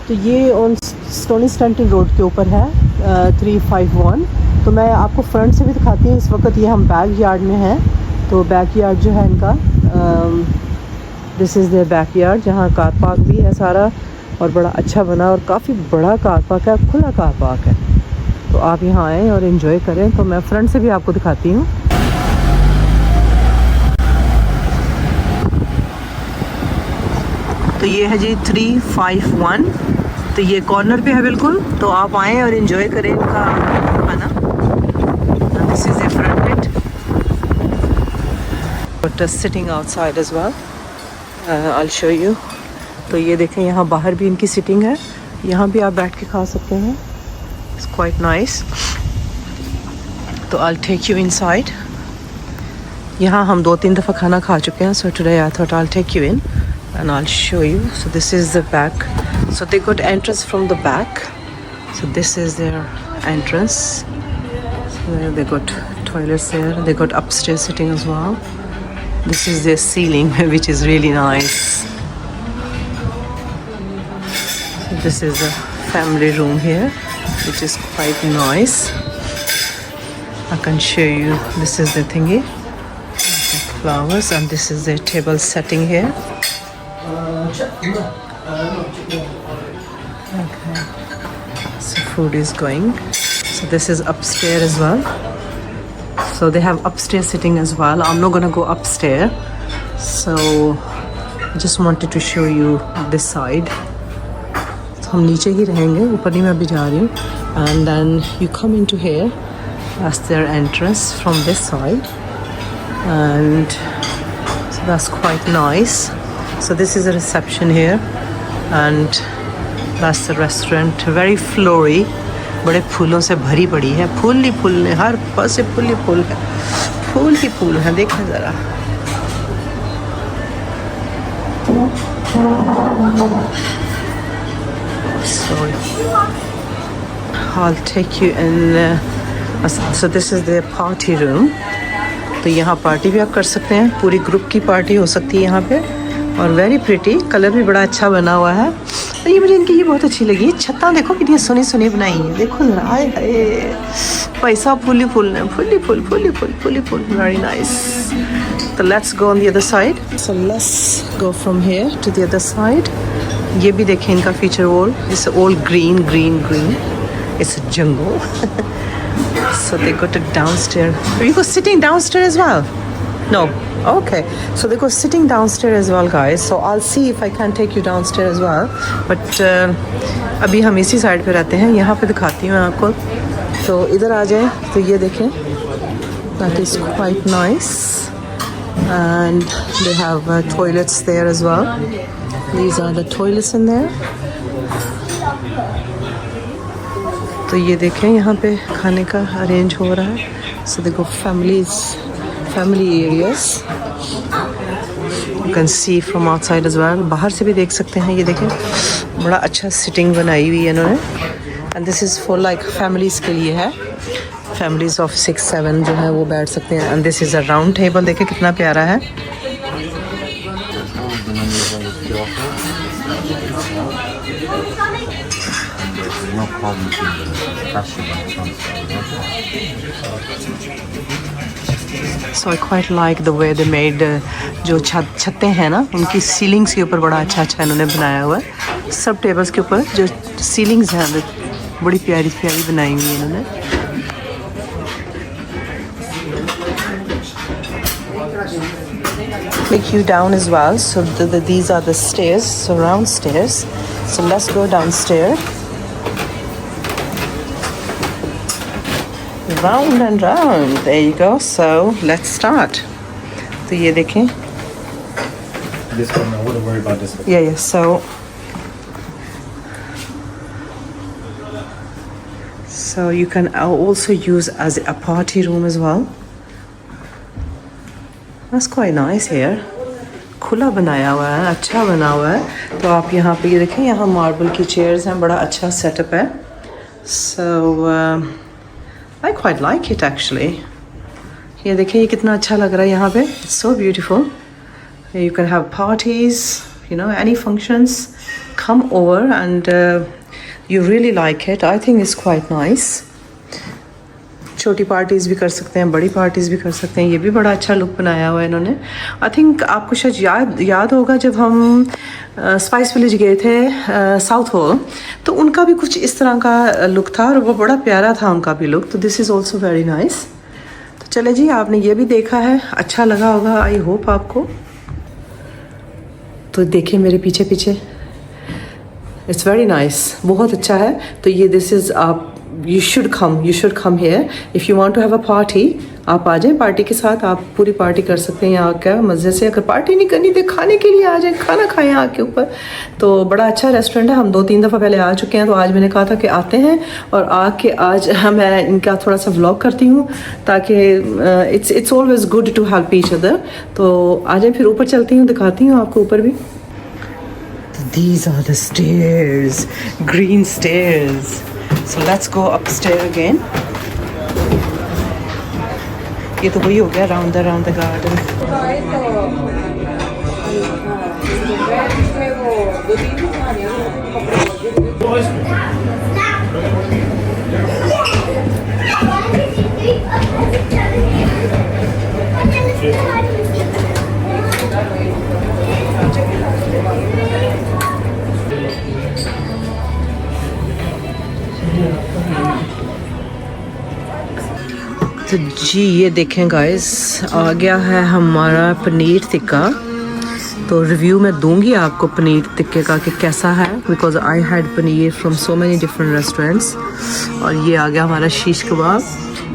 तो ये on stony स्टंटन road के ऊपर है 351। तो मैं आपको फ्रंट से भी दिखाती हूँ। इस वक्त ये हम बैक यार्ड में हैं। तो बैक यार्ड जो है इनका, this is their back yard, जहाँ कार पार्क भी है सारा और बड़ा अच्छा बना और काफ़ी बड़ा कार पार्क है, खुला कार पार्क है। तो आप यहाँ आएँ और इन्जॉय करें। तो मैं फ्रंट से भी आपको दिखाती हूँ। तो ये है जी 351। तो ये कॉर्नर पे है बिल्कुल। तो आप आएँ और इन्जॉय करें इनका खाना। This is a front it, but sitting outside as well, I will show you. तो ये देखें, यहाँ बाहर भी इनकी सिटिंग है, यहाँ भी आप बैठ के खा सकते हैं। It's quite nice. तो I will take you inside. यहाँ हम 2-3 दफ़ा खाना खा चुके हैं। So today I thought I will take you in and I'll show you. So this is the back. So they got entrance from the back. So this is their entrance. So they got toilets there. They got upstairs sitting as well. This is their ceiling, which is really nice. So this is a family room here, which is quite nice. I can show you. This is the thingy, the flowers, and this is their table setting here. Okay, so food is going. So this is upstairs as well. So they have upstairs sitting as well. I'm not gonna go upstairs, so I just wanted to show you this side. So हम नीचे ही रहेंगे, ऊपर नहीं मैं अभी जा रही हूँ। And then you come into here. That's their entrance from this side, and so that's quite nice. So this is a reception here, and that's the restaurant. Very flowy, बड़े फूलों से भरी पड़ी है। फूल ही फूल है, हर पास से फूल ही फूल है, फूल ही फूल है। देखो ज़रा। Sorry, I'll take you in. So this is the party room. तो यहाँ पार्टी भी आप कर सकते हैं, पूरी ग्रुप की पार्टी हो सकती है यहाँ पे। और वेरी प्रिटी, कलर भी बड़ा अच्छा बना हुआ है। तो ये मुझे इनकी ये बहुत अच्छी लगी। छत्ता देखो कितनी सुनी सुनी बनाई है। देखो जरा, आए हाय, पैसा फूली फूल है, फूली फूल फूली फूल फूली फूल। Very nice. तो let's go on the other side. So let's go from here to the other side. ये भी देखें इनका feature wall, it's all green green green, it's a jungle. So they got it downstairs. You go sitting downstairs as well? No. Okay. So they go sitting downstairs as well, guys. So I'll see if I can take you downstairs as well. But अभी हम इसी side पे रहते हैं। यहाँ पे दिखाती हूँ मैं आपको। तो इधर आ जाए। तो ये देखें, that is quite nice. And they have toilets there as well. These are the toilets in there. तो ये देखें, यहाँ पे खाने का अरेंज हो रहा है। सो देखो family areas, you can see from outside as well. बाहर से भी देख सकते हैं। ये देखें, बड़ा अच्छा सिटिंग बनाई हुई है इन्होंने। And this is for like families के लिए है। फैमिलीज़ ऑफ 6-7 जो है वो बैठ सकते हैं। And this is a round table. देखें कितना प्यारा है। So I quite like the way they made जो छतें हैं ना, उनकी सीलिंग्स के ऊपर बड़ा अच्छा अच्छा इन्होंने बनाया हुआ है। सब टेबल्स के ऊपर जो सीलिंग्स हैं बड़ी प्यारी प्यारी बनाई हुई है इन्होंने। Take you down as well. So these are the stairs, so round stairs. So let's go downstairs. Round and round. There you go. So let's start. तो ये देखें. This one, I wouldn't worry about this one. Yeah. So you can also use as a party room as well. That's quite nice here. खुला बनाया हुआ है, अच्छा बना हुआ है। तो आप यहाँ पे ये देखें, यहाँ मार्बल की चेयर्स हैं, बड़ा अच्छा सेटअप है। So I quite like it actually. ये देखें, ये कितना अच्छा लग रहा है यहाँ पे। It's so beautiful. You can have parties, you know, any functions. come over and you really like it. I think it's quite nice. छोटी पार्टीज़ भी कर सकते हैं, बड़ी पार्टीज़ भी कर सकते हैं. ये भी बड़ा अच्छा लुक बनाया हुआ है इन्होंने. आई थिंक आपको शायद याद होगा जब हम स्पाइस विलेज गए थे साउथ हॉल, तो उनका भी कुछ इस तरह का लुक था और वो बड़ा प्यारा था उनका भी लुक. तो this is also very nice. तो चले जी, आपने ये भी देखा है, अच्छा लगा होगा आई होप आपको. तो देखिए मेरे पीछे पीछे, इट्स वेरी नाइस, बहुत अच्छा है. तो ये दिस इज़ आप you should come here if you want to have a party. आप आ जाएं पार्टी के साथ, आप पूरी पार्टी कर सकते हैं यहाँ का मज़े से. अगर पार्टी नहीं करनी तो खाने के लिए आ जाएं, खाना खाएं आके ऊपर. तो बड़ा अच्छा रेस्टोरेंट है. हम 2-3 दफ़ा पहले आ चुके हैं, तो आज मैंने कहा था कि आते हैं और आके आज मैं इनका थोड़ा सा व्लॉग करती हूँ, ताकि it's always good to help each other. तो आ जाएं, फिर ऊपर चलती हूँ, दिखाती हूँ आपको ऊपर भी. These are the stairs, green stairs. So let's go upstairs again. ये तो वही हो गया round the garden. तो जी ये देखें गाइस, आ गया है हमारा पनीर टिक्का. तो रिव्यू मैं दूंगी आपको पनीर टिक्के का कि कैसा है, because I had paneer from so many different restaurants. और ये आ गया हमारा शीश कबाब.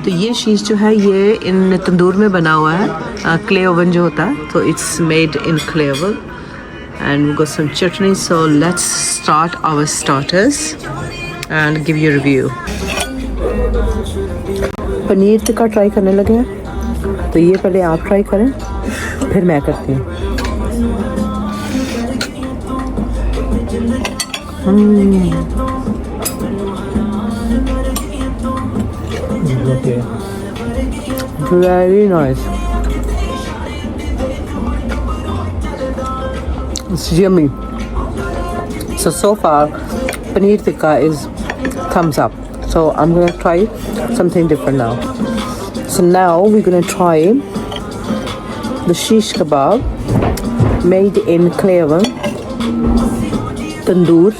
तो ये शीश जो है ये इन तंदूर में बना हुआ है, क्ले ओवन जो होता है. तो it's made in clay oven and we got some chutney. So let's start our starters and give you review. Paneer tikka try करने लगे हैं, तो ये पहले आप ट्राई करें, फिर मैं करती हूँ. Very nice, it's yummy. So far paneer tikka is thumbs up. So I'm gonna try something different now. So now we're gonna try the shish kebab made in clay oven, tandoor.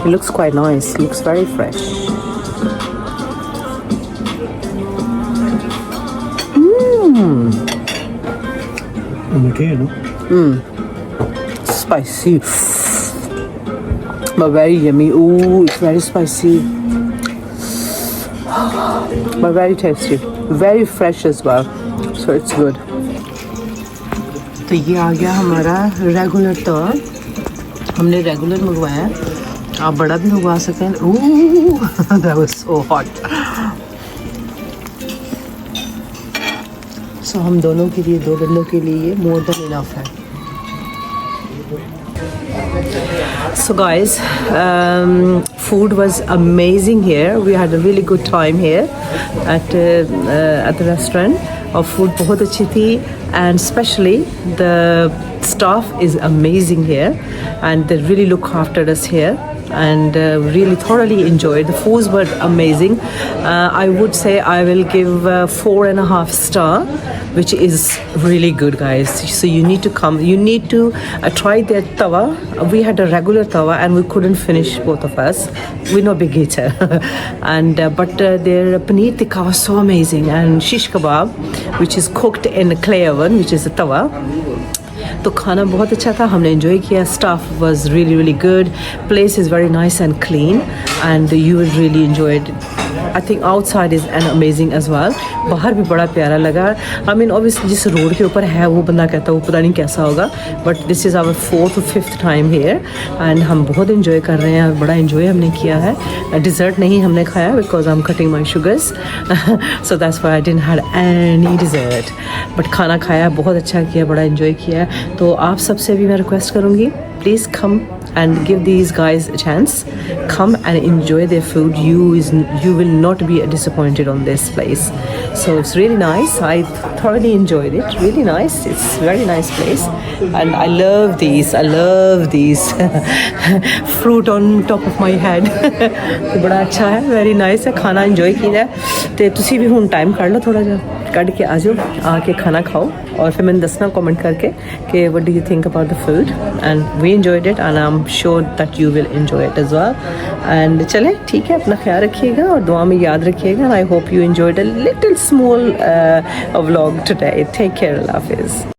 It looks quite nice. It looks very fresh. Okay, no? Spicy. But very yummy. Ooh, it's very spicy. But very tasty. Very fresh as well. So it's good. तो ये आ गया हमारा regular तवा. हमने regular मंगवाया है, आप बड़ा भी मंगवा सकते हैं. Ooh, that was so hot. So हम दोनों के लिए, 2 बंदों के लिए ये more than enough है. So guys, food was amazing here. We had a really good time here at the restaurant. और food बहुत अच्छी थी, and especially the staff is amazing here, and they really look after us here, and really thoroughly enjoyed. The foods were amazing. I would say I will give 4.5 star, which is really good, guys. So you need to come. You need to try their tawa. We had a regular tawa and we couldn't finish, both of us. We're no big eater. And but their paneer tikka was so amazing, and shish kebab, which is cooked in a clay oven, which is a tawa. तो खाना बहुत अच्छा था, हमने enjoy किया. Staff was really really good. Place is very nice and clean, and you will really enjoy it. I think outside is an amazing as well. बाहर भी बड़ा प्यारा लगा. आई मीन ऑब्वियसली जिस रोड के ऊपर है वो बंदा कहता है वो पता नहीं कैसा होगा, but this is our 4th or 5th time here, and हम बहुत इन्जॉय कर रहे हैं. बड़ा इन्जॉय हमने किया है. डिज़र्ट नहीं हमने खाया because I am cutting my sugars, so that's why I didn't had any dessert. But खाना खाया, बहुत अच्छा किया, बड़ा इन्जॉय किया. तो आप सबसे भी मैं रिक्वेस्ट करूँगी, please come and give these guys a chance. Come and enjoy their food. You will not be disappointed on this place. So it's really nice. I thoroughly enjoyed it. Really nice. It's very nice place, and I love these. I love these fruit on top of my head. बड़ा अच्छा है, very nice है, खाना enjoy किया है। ते तुसी भी हुन टाइम काढ़ लो थोड़ा जा, कट के आ जाओ, आके खाना खाओ और फिर मैंने दसना कमेंट करके कि what do you think about the food, and we enjoyed it and I'm sure that you will enjoy it as well. And चलें, ठीक है, अपना ख्याल रखिएगा और दुआ में याद रखिएगा, and I hope you enjoyed a little small vlog today. Take care, Allah Hafiz.